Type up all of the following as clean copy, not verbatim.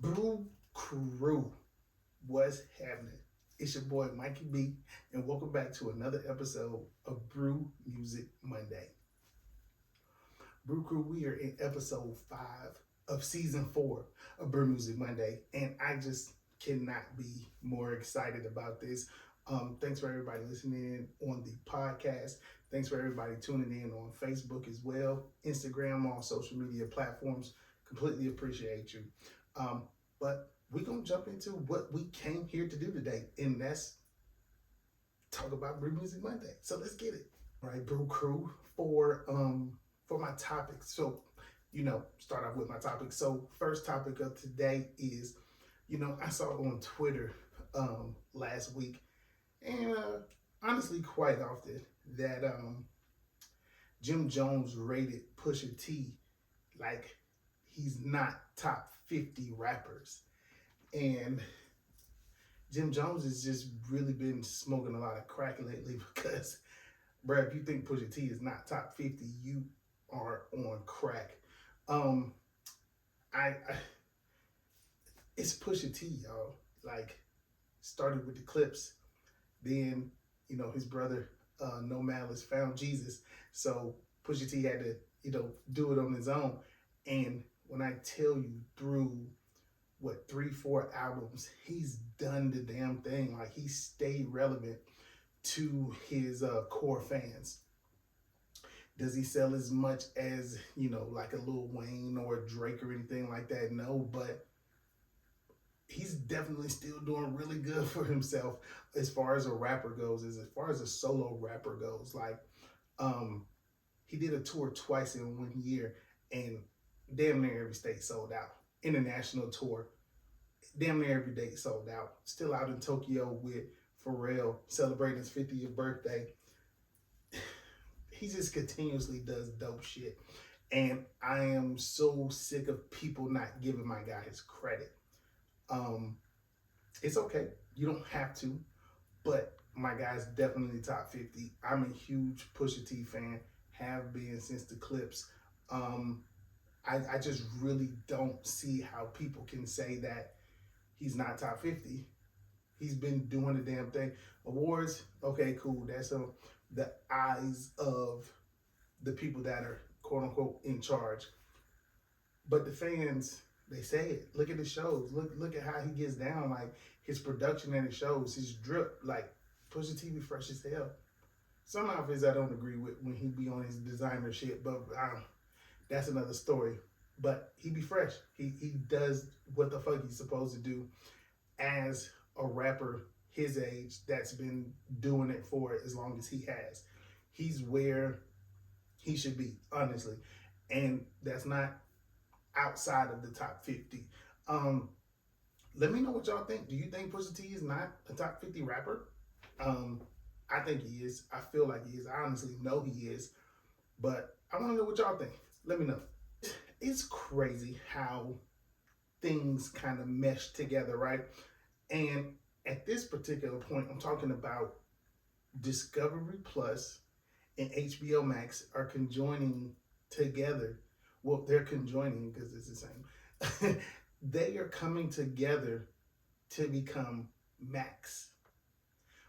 Brew Crew, what's happening? It's your boy Mikey B, and welcome back to another episode of Brew Music Monday. Brew Crew, we are in episode 5 of season 4 of Brew Music Monday, and I just cannot be more excited about this. Thanks for everybody listening in on the podcast. Thanks for everybody tuning in on Facebook as well, Instagram, all social media platforms. Completely appreciate you. But we're going to jump into what we came here to do today, and that's talk about Brew Music Monday. So let's get it. All right, Brew Crew, for my topics. So, start off with my topic. So first topic of today is, I saw on Twitter last week, and honestly quite often, that Jim Jones rated Pusha T like he's not top 50 rappers. And Jim Jones has just really been smoking a lot of crack lately because, bro, if you think Pusha T is not top 50, you are on crack. Um, I it's Pusha T, y'all. Like, started with the Clips, then his brother No Malice found Jesus, so Pusha T had to do it on his own. And when I tell you, through 3-4 albums, he's done the damn thing. Like, he stayed relevant to his core fans. Does he sell as much as like a Lil Wayne or a Drake or anything like that? No, but he's definitely still doing really good for himself as far as a rapper goes, as far as a solo rapper goes. Like, he did a tour twice in 1 year, and damn near every state sold out. International tour, damn near every date sold out. Still out in Tokyo with Pharrell celebrating his 50th birthday. He just continuously does dope shit. And I am so sick of people not giving my guy his credit. It's okay. You don't have to. But my guy's definitely top 50. I'm a huge Pusha T fan. Have been since the Clips. I just really don't see how people can say that he's not top 50. He's been doing the damn thing. Awards, okay, cool. That's the eyes of the people that are quote unquote in charge. But the fans, they say it. Look at the shows. Look at how he gets down. Like, his production and the shows, his drip. Like, Pusha T be fresh as hell. Some outfits I don't agree with when he be on his designer shit, but that's another story. But he be fresh. He does what the fuck he's supposed to do as a rapper his age that's been doing it for as long as he has. He's where he should be, honestly. And that's not outside of the top 50. Let me know what y'all think. Do you think Pusha T is not a top 50 rapper? I think he is. I feel like he is. I honestly know he is. But I want to know what y'all think. Let me know. It's crazy how things kind of mesh together, right? And at this particular point, I'm talking about Discovery Plus and HBO Max are conjoining together. Well, they're conjoining because it's the same. They are coming together to become Max,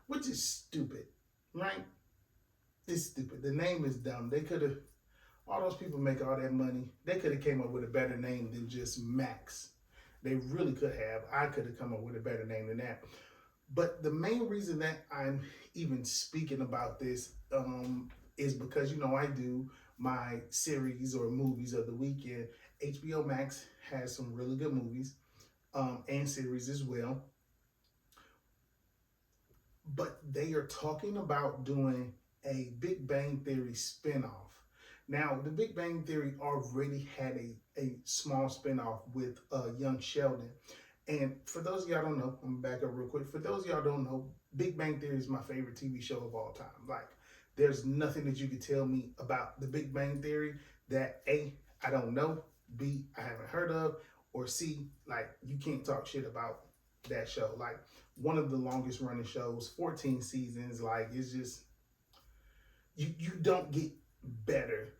which is stupid, right? It's stupid. The name is dumb. They could have, all those people make all that money. They could have came up with a better name than just Max. They really could have. I could have come up with a better name than that. But the main reason that I'm even speaking about this is because, I do my series or movies of the weekend. HBO Max has some really good movies and series as well. But they are talking about doing a Big Bang Theory spinoff. Now, the Big Bang Theory already had a small spinoff with young Sheldon. And for those of y'all don't know, I'm gonna back up real quick. For those of y'all don't know, Big Bang Theory is my favorite TV show of all time. Like, there's nothing that you could tell me about the Big Bang Theory that A, I don't know, B, I haven't heard of, or C, like, you can't talk shit about that show. Like, one of the longest running shows, 14 seasons. Like, it's just, you don't get better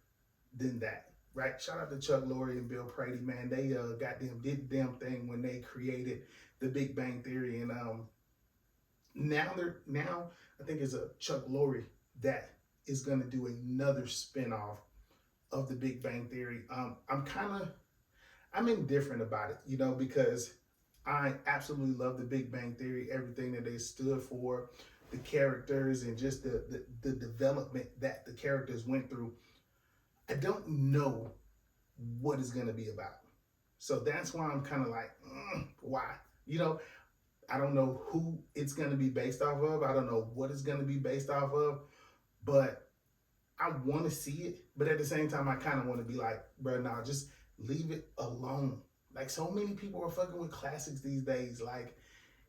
than that. right? Shout out to Chuck Lorre and Bill Prady, man. They goddamn did the damn thing when they created the Big Bang Theory, and now I think it's a Chuck Lorre that is gonna do another spinoff of the Big Bang Theory. I'm indifferent about it, you know, because I absolutely love the Big Bang Theory, everything that they stood for, the characters, and just the development that the characters went through. I don't know what it's going to be about. So that's why I'm kind of like, why? You know, I don't know who it's going to be based off of. I don't know what it's going to be based off of, but I want to see it. But at the same time, I kind of want to be like, bro, nah, just leave it alone. Like, so many people are fucking with classics these days. Like,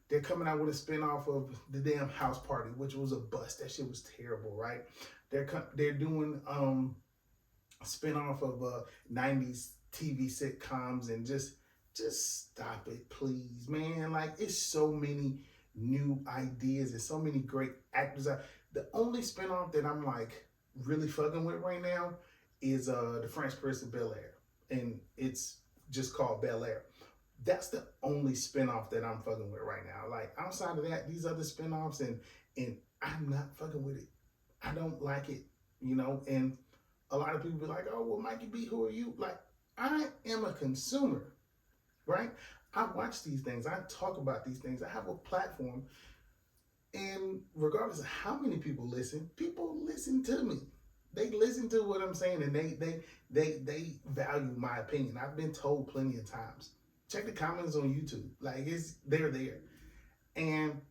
they're coming out with a spinoff of the damn House Party, which was a bust. That shit was terrible, right? They're doing a spinoff of 90s TV sitcoms, and just stop it, please, man. Like, it's so many new ideas and so many great actors. The only spinoff that I'm like really fucking with right now is the French Prince of Bel Air, and it's just called Bel Air. That's the only spinoff that I'm fucking with right now. Like, outside of that, these other spinoffs, and I'm not fucking with it. I don't like it, you know. And a lot of people be like, "Oh, well, Mikey B, who are you?" Like, I am a consumer, right? I watch these things. I talk about these things. I have a platform, and regardless of how many people listen to me. They listen to what I'm saying, and they value my opinion. I've been told plenty of times. Check the comments on YouTube. Like, they're there. And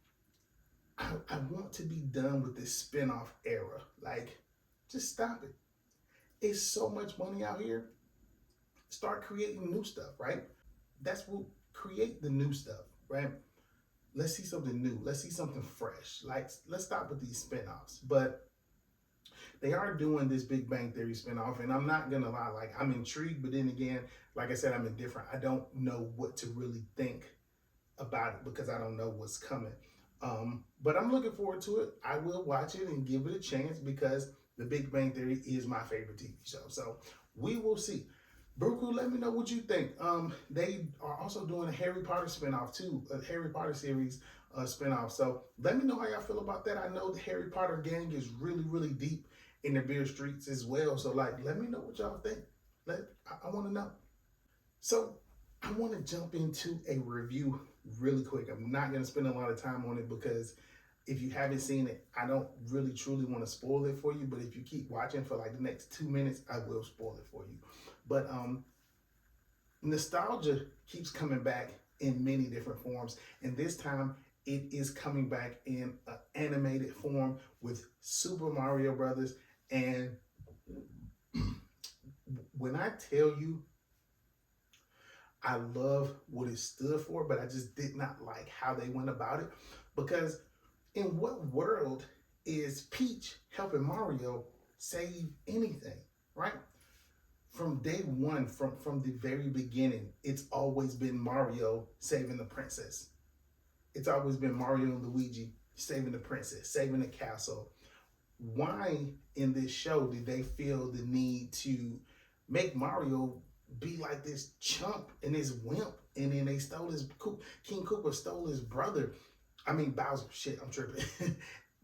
I want to be done with this spinoff era. Like, just stop it. It's so much money out here. Start creating new stuff, right? That's what create the new stuff, right? Let's see something new. Let's see something fresh. Like, let's stop with these spinoffs. But they are doing this Big Bang Theory spinoff, and I'm not gonna lie, like, I'm intrigued, but then again, like I said, I'm indifferent. I don't know what to really think about it because I don't know what's coming. But I'm looking forward to it. I will watch it and give it a chance because the Big Bang Theory is my favorite TV show. So we will see. Brew Crew, let me know what you think. They are also doing a Harry Potter spinoff too, a Harry Potter series spinoff. So let me know how y'all feel about that. I know the Harry Potter gang is really, really deep in the beer streets as well. So, like, let me know what y'all think. I want to know. So I want to jump into a review really quick. I'm not going to spend a lot of time on it because if you haven't seen it, I don't really truly want to spoil it for you. But if you keep watching for like the next 2 minutes, I will spoil it for you. But nostalgia keeps coming back in many different forms, and this time it is coming back in an animated form with Super Mario Brothers. And when I tell you, I love what it stood for, but I just did not like how they went about it. Because in what world is Peach helping Mario save anything, right? From day one, from the very beginning, it's always been Mario saving the princess. It's always been Mario and Luigi saving the princess, saving the castle. Why in this show did they feel the need to make Mario be like this chump and this wimp? And then they stole his King Koopa stole his brother. I mean, Bowser. Shit, I'm tripping.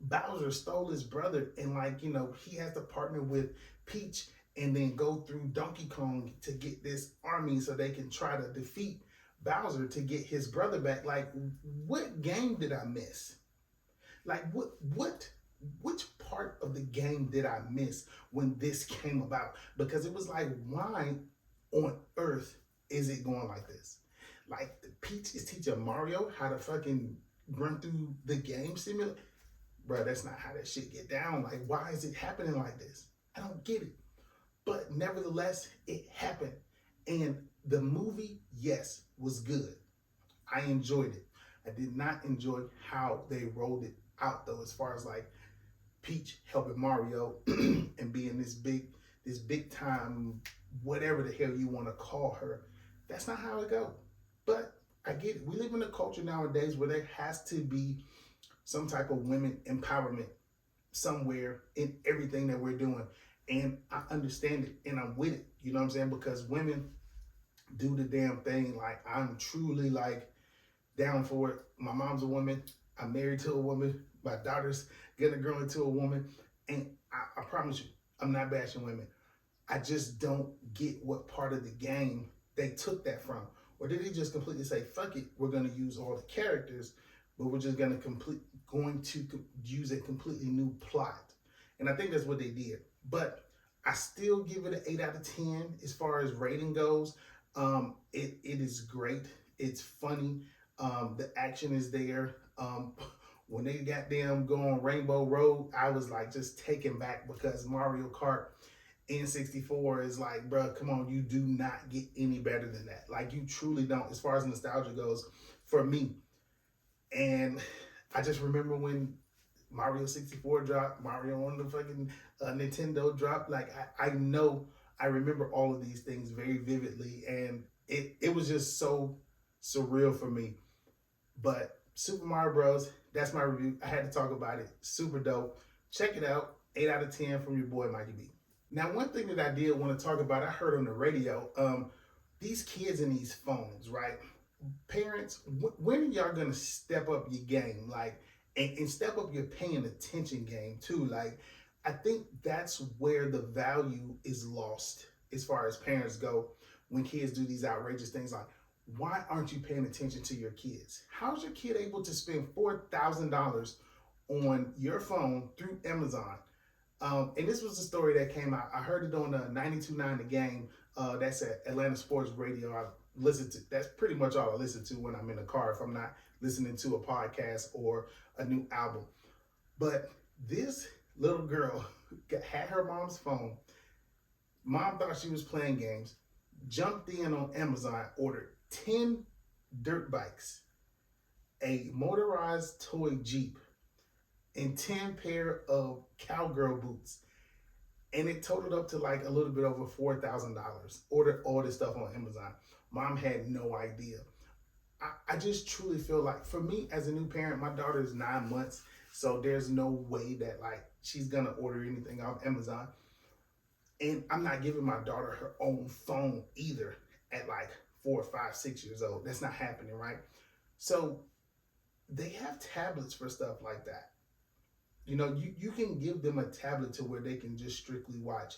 Bowser stole his brother, and, like, you know, he has to partner with Peach and then go through Donkey Kong to get this army so they can try to defeat Bowser to get his brother back. Like, what game did I miss? Like, which part of the game did I miss when this came about? Because it was like, why on earth is it going like this? Like, Peach is teaching Mario how to fucking run through the game simulator. Bro, that's not how that shit get down. Like, why is it happening like this? I don't get it. But nevertheless, it happened. And the movie, yes, was good. I enjoyed it. I did not enjoy how they rolled it out, though, as far as like Peach helping Mario and being this big time, whatever the hell you want to call her. That's not how it goes. But I get it. We live in a culture nowadays where there has to be some type of women empowerment somewhere in everything that we're doing. And I understand it and I'm with it. You know what I'm saying? Because women do the damn thing. Like, I'm truly like down for it. My mom's a woman. I'm married to a woman. My daughter's gonna grow into a woman. And I promise you, I'm not bashing women. I just don't get what part of the game they took that from. Or did they just completely say, fuck it, we're gonna use all the characters, but we're just going to use a completely new plot. And I think that's what they did. But I still give it an 8 out of 10 as far as rating goes. It is great. It's funny. The action is there. When they got them going Rainbow Road, I was like just taken back because Mario Kart N64 is like, bro, come on, you do not get any better than that. Like, you truly don't, as far as nostalgia goes, for me. And I just remember when Mario 64 dropped, Mario on the fucking Nintendo dropped. Like, I know, I remember all of these things very vividly, and it was just so surreal for me. But Super Mario Bros., that's my review. I had to talk about it. Super dope. Check it out. 8 out of 10 from your boy Mikey B. Now, one thing that I did want to talk about, I heard on the radio, these kids in these phones, right? Parents, when are y'all gonna step up your game, like, and step up your paying attention game too? Like, I think that's where the value is lost as far as parents go when kids do these outrageous things. Like, why aren't you paying attention to your kids? How's your kid able to spend $4,000 on your phone through Amazon? And this was the story that came out. I heard it on 92.9 The Game. That's at Atlanta Sports Radio. I listen to, that's pretty much all I listen to when I'm in the car if I'm not listening to a podcast or a new album. But this little girl had her mom's phone. Mom thought she was playing games, jumped in on Amazon, ordered 10 dirt bikes, a motorized toy Jeep, and 10 pair of cowgirl boots. And it totaled up to like a little bit over $4,000. Ordered all this stuff on Amazon. Mom had no idea. I just truly feel like, for me as a new parent, my daughter is 9 months, so there's no way that like she's gonna order anything off Amazon. And I'm not giving my daughter her own phone either at like 4, 5, 6 years old. That's not happening, right? So they have tablets for stuff like that. You know, you can give them a tablet to where they can just strictly watch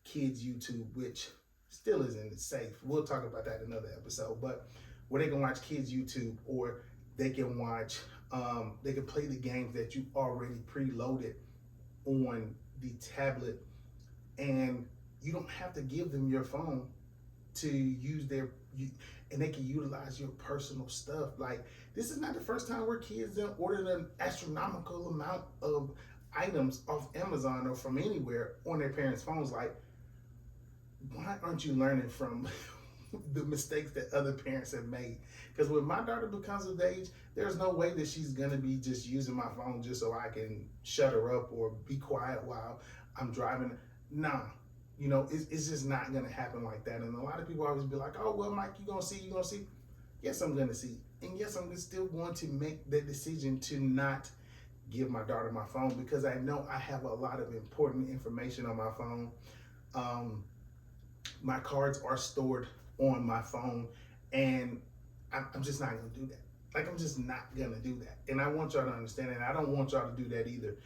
kids YouTube, which still isn't safe. We'll talk about that in another episode. But where they can watch kids YouTube, or they can watch, they can play the games that you already preloaded on the tablet, and you don't have to give them your phone to use and they can utilize your personal stuff. Like, this is not the first time where kids have ordered an astronomical amount of items off Amazon or from anywhere on their parents' phones. Like, why aren't you learning from the mistakes that other parents have made? Because when my daughter becomes of age, there's no way that she's gonna be just using my phone just so I can shut her up or be quiet while I'm driving. Nah, you know, it's just not gonna happen like that. And a lot of people always be like, oh, well, Mike, you gonna see. Yes, I'm gonna see. And yes, I'm still going to make the decision to not give my daughter my phone, because I know I have a lot of important information on my phone. My cards are stored on my phone, and I'm just not gonna do that. Like, I'm just not gonna do that. And I want y'all to understand it. And I don't want y'all to do that either.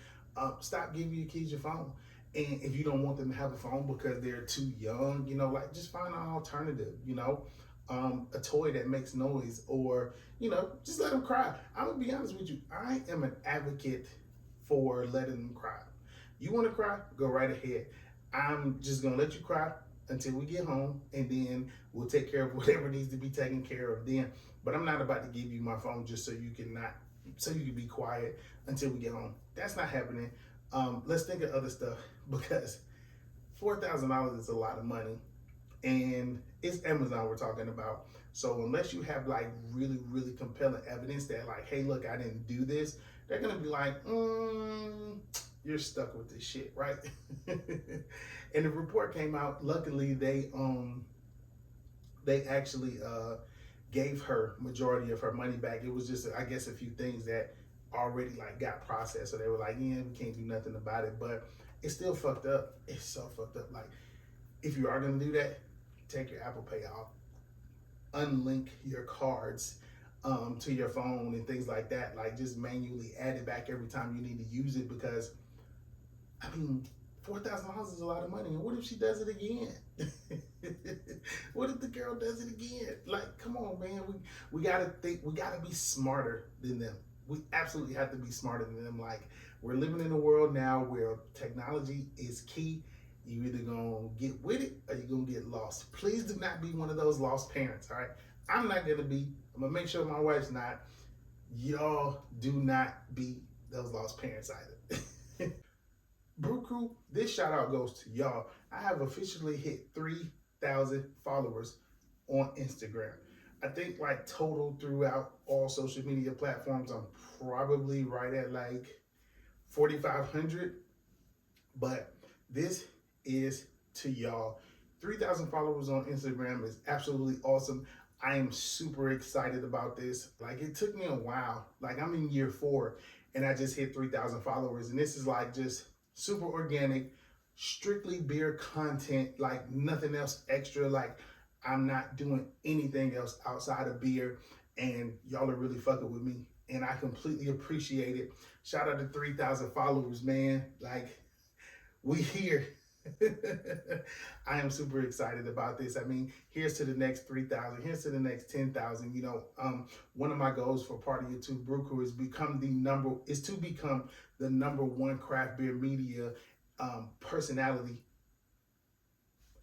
Stop giving your kids your phone. And if you don't want them to have a phone because they're too young, you know, like, just find an alternative, you know, a toy that makes noise, or, you know, just let them cry. I'm gonna be honest with you. I am an advocate for letting them cry. You want to cry? Go right ahead. I'm just gonna let you cry until we get home, and then we'll take care of whatever needs to be taken care of then. But I'm not about to give you my phone just so you can be quiet until we get home. That's not happening. Let's think of other stuff, because $4,000 is a lot of money, and it's Amazon we're talking about. So unless you have like really, really compelling evidence that like, hey, look, I didn't do this, they're gonna be like, you're stuck with this shit, right? And the report came out. Luckily, they actually gave her majority of her money back. It was just, I guess, a few things that already like got processed, so they were like, yeah, we can't do nothing about it. But it's still fucked up. It's so fucked up. Like, if you are gonna do that, take your Apple Pay off, unlink your cards to your phone and things like that. Like, just manually add it back every time you need to use it, because I mean, $4,000 is a lot of money. And what if she does it again? What if the girl does it again? Like, come on, man. We gotta think. We gotta be smarter than them. We absolutely have to be smarter than them. Like, we're living in a world now where technology is key. You either gonna get with it or you're gonna get lost. Please do not be one of those lost parents. All right, I'm not gonna be. I'm gonna make sure my wife's not. Y'all do not be those lost parents either. Brew Crew, this shout out goes to y'all. I have officially hit 3,000 followers on Instagram. I think, like, total throughout all social media platforms, I'm probably right at like 4,500. But this is to y'all. 3,000 followers on Instagram is absolutely awesome. I am super excited about this. Like, it took me a while. Like, I'm in year 4 and I just hit 3,000 followers. And this is like just super organic, strictly beer content, like nothing else extra. Like, I'm not doing anything else outside of beer, and y'all are really fucking with me, and I completely appreciate it. Shout out to 3,000 followers, man. Like, we here. I am super excited about this. I mean, here's to the next 3,000. Here's to the next 10,000. You know, one of my goals for Part of Your Two Brew Crew is to become the number one craft beer media personality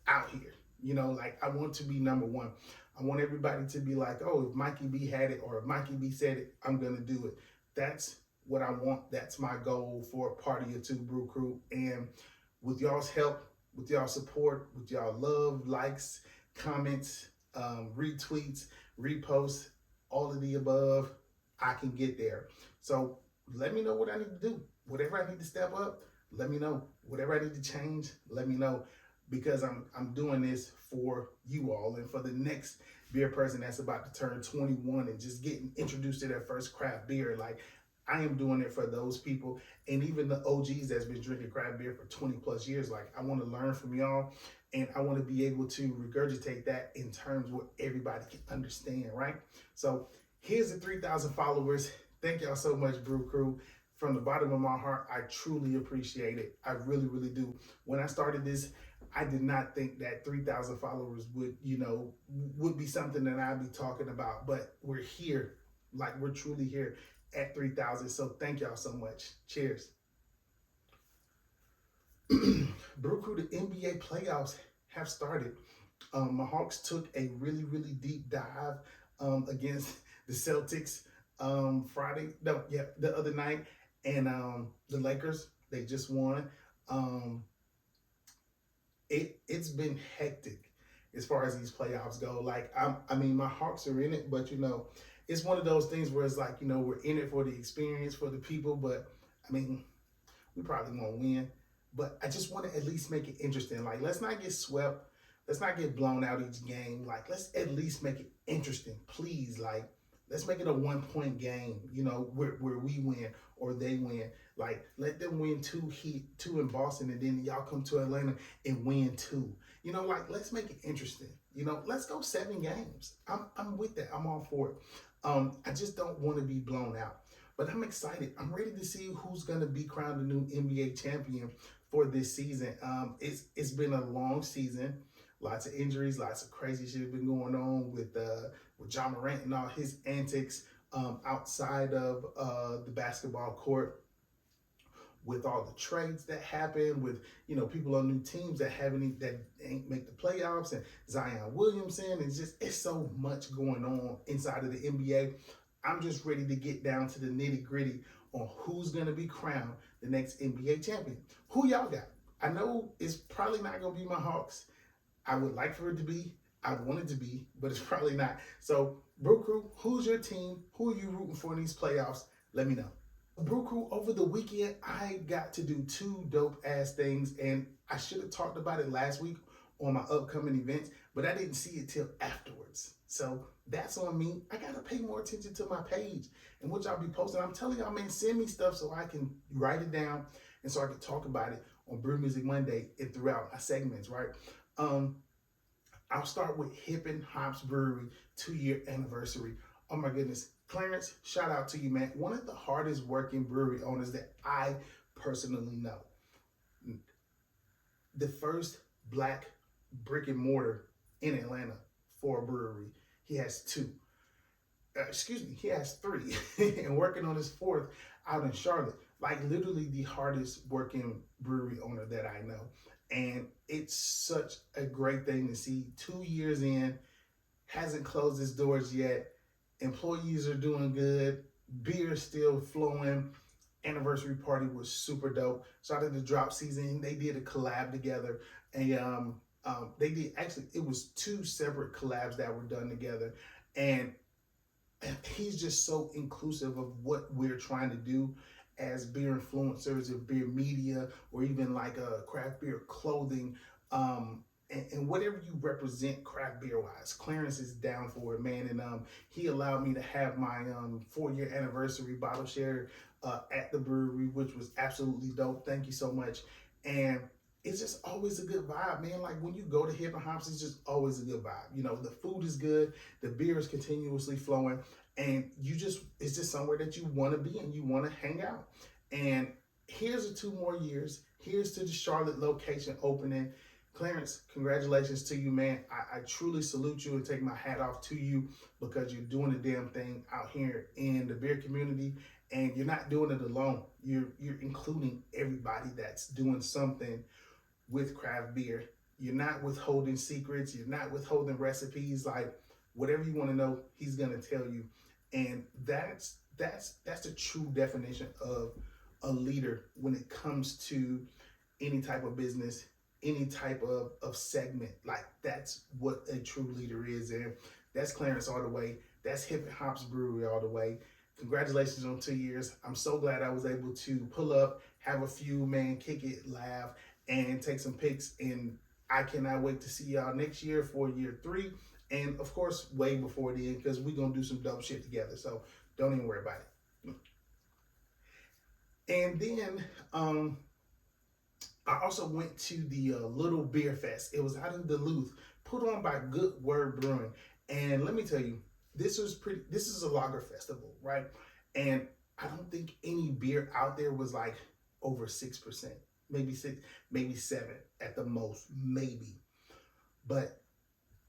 out here. You know, like, I want to be number one. I want everybody to be like, oh, if Mikey B had it or if Mikey B said it, I'm gonna do it. That's what I want. That's my goal for Part of Your Two Brew Crew. And with y'all's help, with y'all support, with y'all love, likes, comments, retweets, reposts, all of the above, I can get there. So let me know what I need to do. Whatever I need to step up, let me know. Whatever I need to change, let me know. Because I'm doing this for you all and for the next beer person that's about to turn 21 and just getting introduced to their first craft beer. Like, I am doing it for those people, and even the OGs that's been drinking craft beer for 20 plus years. Like, I want to learn from y'all, and I want to be able to regurgitate that in terms where everybody can understand, right? So here's the 3,000 followers. Thank y'all so much, Brew Crew. From the bottom of my heart, I truly appreciate it. I really, really do. When I started this, I did not think that 3,000 followers would be something that I'd be talking about, but we're here. Like, we're truly here at 3,000. So thank y'all so much. Cheers. Brew Crew, the NBA playoffs have started. My Hawks took a really, really deep dive against the Celtics the other night, and the Lakers, they just won. It's been hectic as far as these playoffs go. Like, I mean, my Hawks are in it, but it's one of those things where it's like, we're in it for the experience, for the people, but I mean, we probably won't win. But I just want to at least make it interesting. Like, let's not get swept. Let's not get blown out each game. Like, let's at least make it interesting, please. Like, let's make it a 1-point game, where we win or they win. Like, let them win two in Boston, and then y'all come to Atlanta and win 2. Like, let's make it interesting. Let's go 7 games. I'm with that. I'm all for it. I just don't want to be blown out. But I'm excited. I'm ready to see who's going to be crowned the new NBA champion for this season. It's been a long season. Lots of injuries, lots of crazy shit has been going on with Ja Morant and all his antics outside of the basketball court, with all the trades that happen, with people on new teams that ain't make the playoffs, and Zion Williamson. It's so much going on inside of the NBA. I'm just ready to get down to the nitty gritty on who's gonna be crowned the next NBA champion. Who y'all got? I know it's probably not gonna be my Hawks. I would like for it to be. I want it to be, but it's probably not. So, Brew Crew, who's your team? Who are you rooting for in these playoffs? Let me know. Brew Crew, over the weekend, I got to do 2 dope ass things, and I should have talked about it last week on my upcoming events, but I didn't see it till afterwards. So that's on me. I gotta pay more attention to my page and what y'all be posting. I'm telling y'all, man, send me stuff so I can write it down and so I can talk about it on Brew Music Monday and throughout my segments, right? Um, I'll start with Hippin Brewery 2 year anniversary. Oh my goodness. Clarence, shout out to you, man. One of the hardest working brewery owners that I personally know. The first black brick and mortar in Atlanta for a brewery. He has two. Excuse me, he has three, and working on his fourth out in Charlotte. Like literally the hardest working brewery owner that I know. And it's such a great thing to see. 2 years in, hasn't closed its doors yet. Employees are doing good. Beer still flowing. Anniversary party was super dope. Shout out to Drop Season. They did a collab together. And they did actually, it was two separate collabs that were done together. And he's just so inclusive of what we're trying to do as beer influencers or beer media or even like a craft beer clothing, and whatever you represent craft beer wise. Clarence is down for it, man. And he allowed me to have my 4 year anniversary bottle share at the brewery, which was absolutely dope. Thank you so much. And it's just always a good vibe, man. Like when you go to Hippin Hops, it's just always a good vibe. You know, the food is good, the beer is continuously flowing, and it's just somewhere that you want to be and you want to hang out. And here's the 2 more years. Here's to the Charlotte location opening. Clarence, congratulations to you, man. I truly salute you and take my hat off to you because you're doing the damn thing out here in the beer community, and you're not doing it alone. You're including everybody that's doing something with craft beer. You're not withholding secrets. You're not withholding recipes. Like whatever you want to know, he's gonna tell you, and that's the true definition of a leader when it comes to any type of business, any type of segment. Like that's what a true leader is, and that's Clarence all the way. That's Hippin Hops Brewery all the way. Congratulations on 2 years. I'm so glad I was able to pull up, have a few, man, kick it, laugh, and take some pics. And I cannot wait to see y'all next year for year 3. And of course, way before then, because we're going to do some dope shit together. So don't even worry about it. And then I also went to the Little Beer Fest. It was out in Duluth, put on by Good Word Brewing. And let me tell you, this is a lager festival, right? And I don't think any beer out there was like over 6%, maybe 6, maybe 7 at the most, maybe. But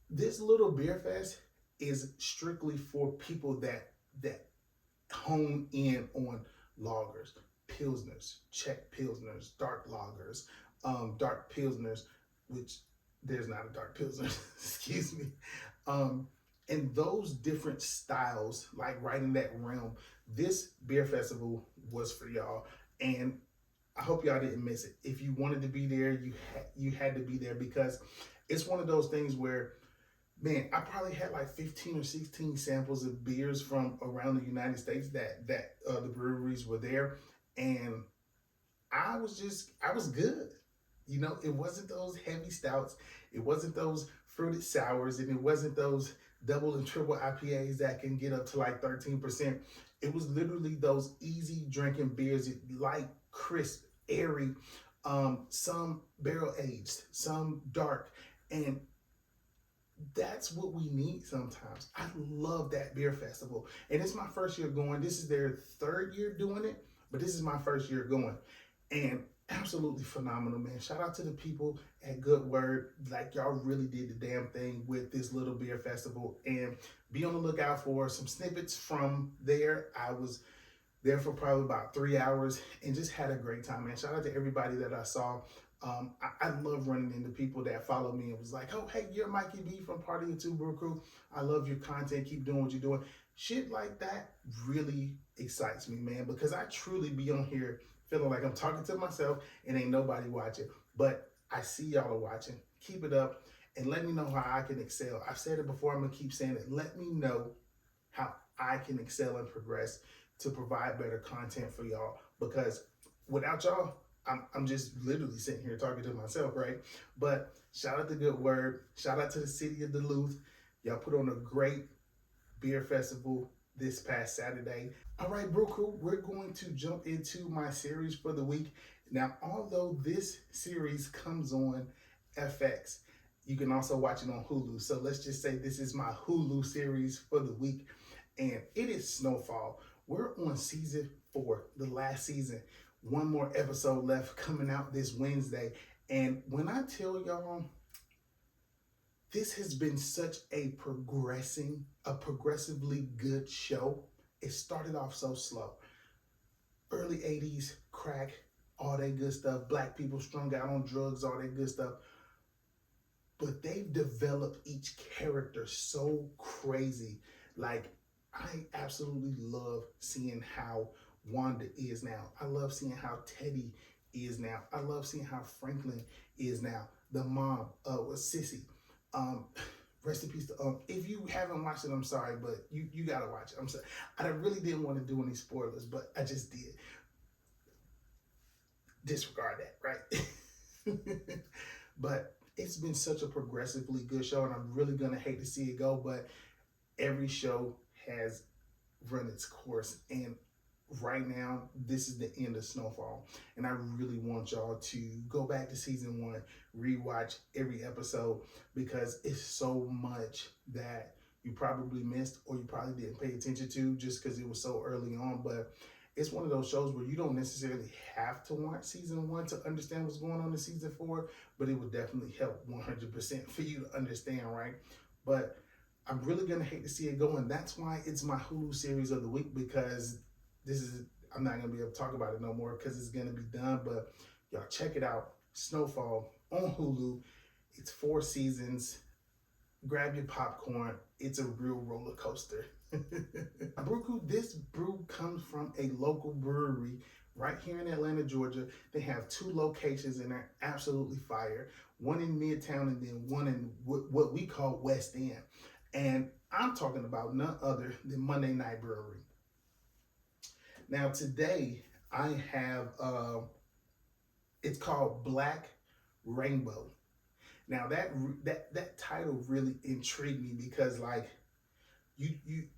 this Little Beer Fest is strictly for people that hone in on lagers, pilsners, Czech pilsners, dark lagers, dark pilsners, which there's not a dark pilsner, excuse me. And those different styles, like right in that realm, this beer festival was for y'all. And I hope y'all didn't miss it. If you wanted to be there, you had to be there, because it's one of those things where, man, I probably had like 15 or 16 samples of beers from around the United States that the breweries were there, and I was good. You know, it wasn't those heavy stouts, it wasn't those fruited sours, and it wasn't those double and triple IPAs that can get up to like 13%. It was literally those easy drinking beers, light, crisp, airy, some barrel aged, some dark, and that's what we need sometimes. I love that beer festival. And it's my first year going. This is their 3rd year doing it, but this is my first year going. And absolutely phenomenal, man. Shout out to the people at Good Word. Like, y'all really did the damn thing with this Little Beer Festival. And be on the lookout for some snippets from there. I was there for probably about 3 hours and just had a great time, man. Shout out to everybody that I saw. I love running into people that follow me and was like, oh, hey, you're Mikey B from Party of Two Brew Crew. I love your content. Keep doing what you're doing. Shit like that really excites me, man, because I truly be on here feeling like I'm talking to myself and ain't nobody watching. But I see y'all are watching. Keep it up and let me know how I can excel. I've said it before. I'm going to keep saying it. Let me know how I can excel and progress to provide better content for y'all, because without y'all, I'm just literally sitting here talking to myself, right? But shout out to Good Word. Shout out to the city of Duluth. Y'all put on a great beer festival. this past Saturday. All right, Brew Crew, we're going to jump into my series for the week. Now, although this series comes on FX, you can also watch it on Hulu. So let's just say this is my Hulu series for the week, and it is Snowfall. We're on season 4, the last season. One more episode left coming out this Wednesday. And when I tell y'all, this has been such a progressively good show. It started off so slow. Early 80s, crack, all that good stuff. Black people strung out on drugs, all that good stuff. But they've developed each character so crazy. Like, I absolutely love seeing how Wanda is now. I love seeing how Teddy is now. I love seeing how Franklin is now. The mom was Sissy. Rest in peace to if you haven't watched it, I'm sorry, but you gotta watch it. I'm sorry. I really didn't want to do any spoilers, but I just did. Disregard that, right? But it's been such a progressively good show, and I'm really gonna hate to see it go, but every show has run its course, and right now this is the end of Snowfall, and I really want y'all to go back to season 1, rewatch every episode, because it's so much that you probably missed or you probably didn't pay attention to just because it was so early on. But it's one of those shows where you don't necessarily have to watch season 1 to understand what's going on in season 4, but it would definitely help 100% for you to understand, right? But I'm really gonna hate to see it go, and that's why it's my Hulu series of the week, because I'm not gonna be able to talk about it no more because it's gonna be done. But y'all check it out, Snowfall on Hulu. It's 4 seasons. Grab your popcorn. It's a real roller coaster. Brew Crew, this brew comes from a local brewery right here in Atlanta, Georgia. They have 2 locations and they're absolutely fire. One in Midtown and then one in what we call West End. And I'm talking about none other than Monday Night Brewery. Now today I have it's called Black Rainbow. Now that title really intrigued me because, like, you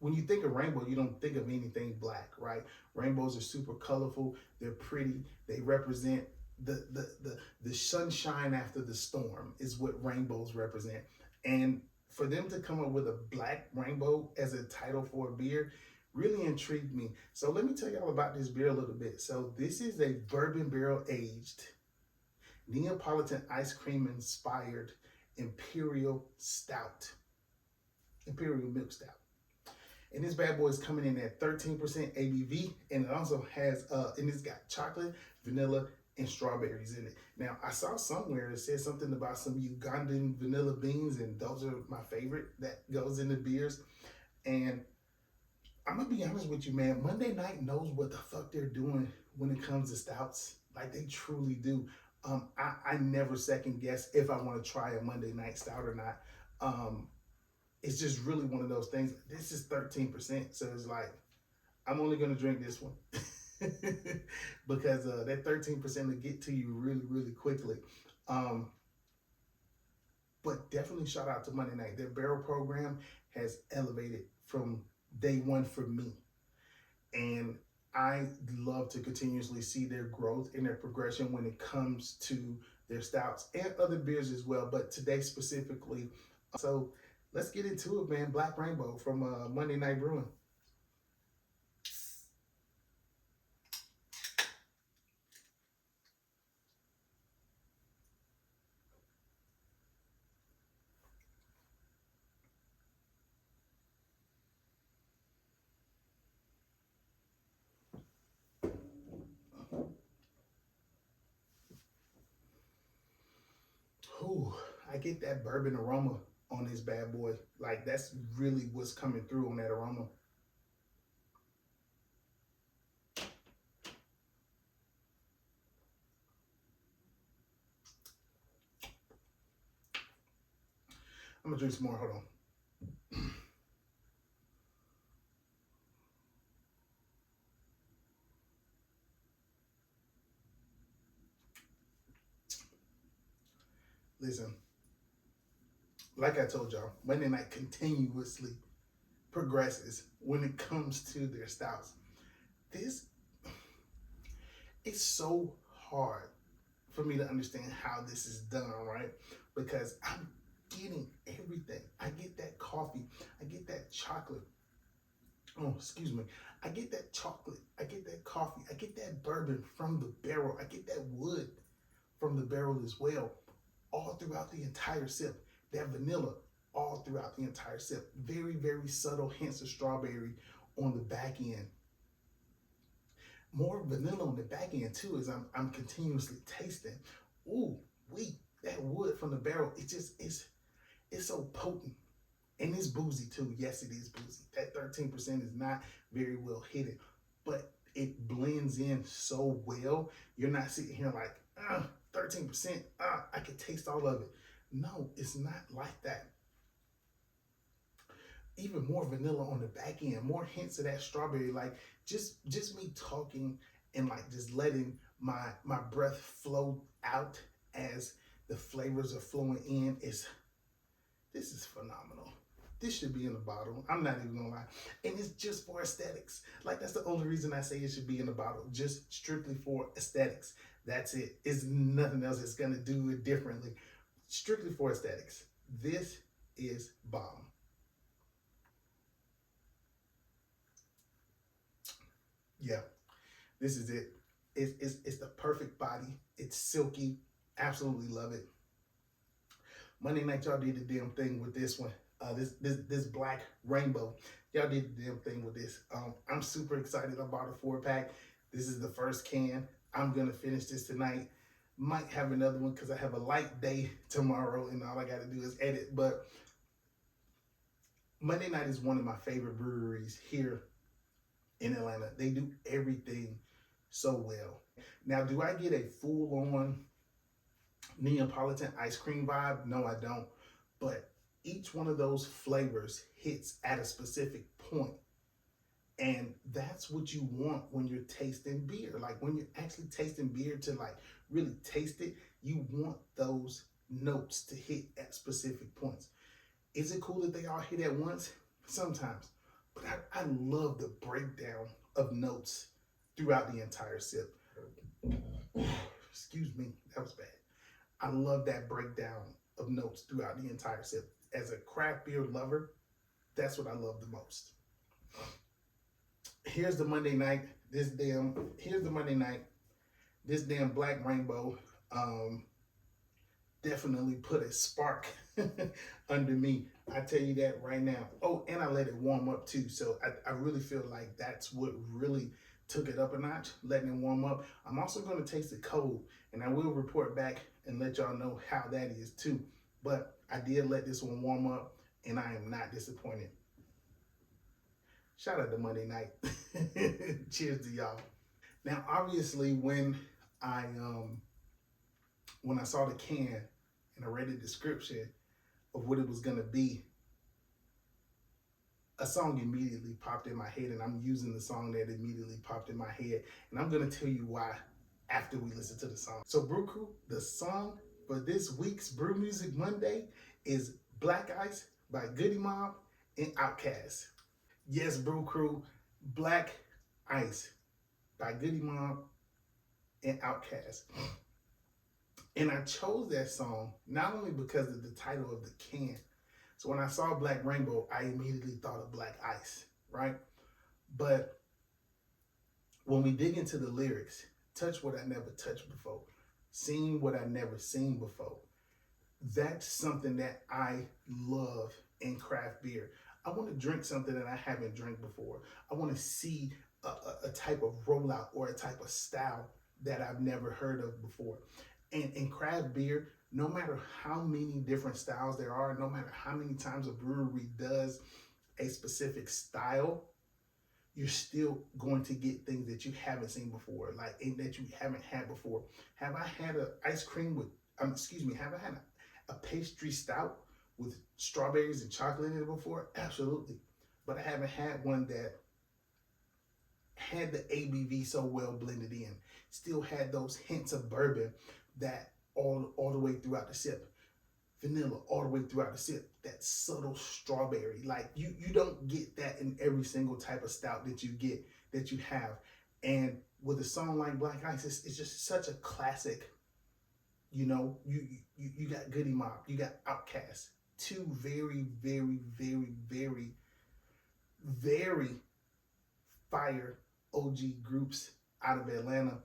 when you think of rainbow, you don't think of anything black, right? Rainbows are super colorful. They're pretty. They represent the sunshine after the storm is what rainbows represent. And for them to come up with a black rainbow as a title for a beer really intrigued me. So let me tell y'all about this beer a little bit. So this is a bourbon barrel aged Neapolitan ice cream inspired imperial milk stout. And this bad boy is coming in at 13% ABV, and it also has and it's got chocolate, vanilla, and strawberries in it. Now, I saw somewhere it said something about some Ugandan vanilla beans, and those are my favorite that goes in the beers. And I'm gonna be honest with you, man. Monday Night knows what the fuck they're doing when it comes to stouts. Like, they truly do. I never second guess if I want to try a Monday Night stout or not. It's just really one of those things. This is 13%, so it's like I'm only gonna drink this one because that 13% will get to you really, really quickly. But definitely shout out to Monday Night. Their barrel program has elevated from day one for me, and I love to continuously see their growth and their progression when it comes to their stouts and other beers as well. But today specifically, so let's get into it, man. Black Rainbow from Monday Night Brewing. Ooh, I get that bourbon aroma on this bad boy. Like, that's really what's coming through on that aroma. I'm gonna drink some more. Hold on. Listen, like I told y'all, Monday Night continuously progresses when it comes to their styles. This it's so hard for me to understand how this is done, right? Because I'm getting everything. I get that coffee, I get that chocolate. Oh, excuse me. I get that chocolate, I get that coffee, I get that bourbon from the barrel, I get that wood from the barrel as well, all throughout the entire sip. That vanilla, all throughout the entire sip. Very, very subtle hints of strawberry on the back end. More vanilla on the back end too, as I'm continuously tasting. Ooh, wait, that wood from the barrel, it's so potent. And it's boozy too. Yes, it is boozy. That 13% is not very well hidden, but it blends in so well. You're not sitting here like, 13%, I can taste all of it. No, it's not like that. Even more vanilla on the back end, more hints of that strawberry. Like just me talking and like just letting my breath flow out as the flavors are flowing in. This is phenomenal. This should be in a bottle. I'm not even gonna lie. And it's just for aesthetics. Like that's the only reason I say it should be in a bottle. Just strictly for aesthetics. That's it. It's nothing else that's gonna do it differently. Strictly for aesthetics. This is bomb. Yeah, this is it. It's the perfect body. It's silky. Absolutely love it. Monday night, y'all did the damn thing with this one. This black rainbow. Y'all did the damn thing with this. I'm super excited. I bought a 4-pack. This is the first can. I'm gonna finish this tonight. Might have another one because I have a light day tomorrow, and all I got to do is edit. But Monday night is one of my favorite breweries here in Atlanta. They do everything so well. Now, do I get a full-on Neapolitan ice cream vibe? No, I don't. But each one of those flavors hits at a specific point. And that's what you want when you're tasting beer. Like when you're actually tasting beer to like really taste it, you want those notes to hit at specific points. Is it cool that they all hit at once? Sometimes. But I love the breakdown of notes throughout the entire sip. Excuse me, that was bad. I love that breakdown of notes throughout the entire sip. As a craft beer lover, that's what I love the most. Here's the Monday night. Here's the Monday night. This damn black rainbow definitely put a spark under me. I tell you that right now. Oh, and I let it warm up too. So I really feel like that's what really took it up a notch, letting it warm up. I'm also going to taste it cold, and I will report back and let y'all know how that is too. But I did let this one warm up, and I am not disappointed. Shout out to Monday night. Cheers to y'all. Now, obviously, I when I saw the can and I read the description of what it was gonna be, a song immediately popped in my head, and I'm using the song that immediately popped in my head, and I'm gonna tell you why after we listen to the song. So, Brew Crew, the song for this week's Brew Music Monday is Black Ice by Goody Mob and Outkast. Yes, Brew Crew, Black Ice by Goody Mob and Outkast. And I chose that song not only because of the title of the can. So when I saw Black Rainbow, I immediately thought of Black Ice, right? But when we dig into the lyrics, touch what I never touched before, seen what I never seen before, that's something that I love in craft beer. I want to drink something that I haven't drank before. I want to see a type of rollout or a type of style that I've never heard of before. And in craft beer, no matter how many different styles there are, no matter how many times a brewery does a specific style, you're still going to get things that you haven't seen before, like that you haven't had before. Have I had an ice cream with, have I had a pastry stout with strawberries and chocolate in it before? Absolutely. But I haven't had one that had the ABV so well blended in, still had those hints of bourbon that all the way throughout the sip. vanilla all the way throughout the sip. That subtle strawberry. Like you don't get that in every single type of stout that you have. And with a song like Black Ice, it's just such a classic. You got Goody Mob, you got Outkast, two very, very, very, very, very fire OG groups out of Atlanta.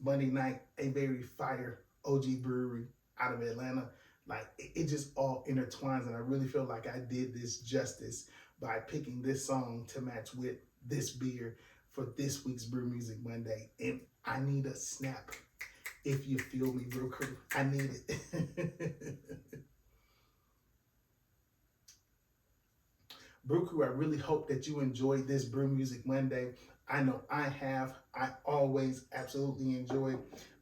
Monday Night, a very fire OG brewery out of Atlanta. Like it just all intertwines, and I really feel like I did this justice by picking this song to match with this beer for this week's Brew Music Monday. And I need a snap. If you feel me, Brew Crew, I need it. Brew Crew, I really hope that you enjoyed this Brew Music Monday. I know I have. I always absolutely enjoy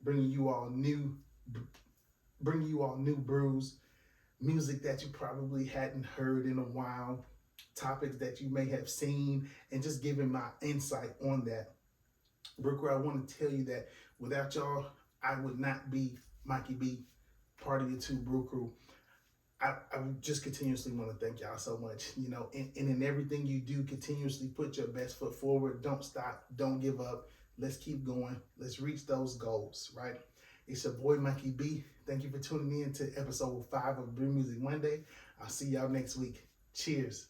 bringing you all new brews, music that you probably hadn't heard in a while, topics that you may have seen, and just giving my insight on that. Brew Crew, I want to tell you that without y'all, I would not be Mikey B, part of the two Brew Crew. I just continuously want to thank y'all so much, and in everything you do, continuously put your best foot forward. Don't stop. Don't give up. Let's keep going. Let's reach those goals, right? It's your boy, Mikey B. Thank you for tuning in to episode 5 of Brew Music Monday. I'll see y'all next week. Cheers.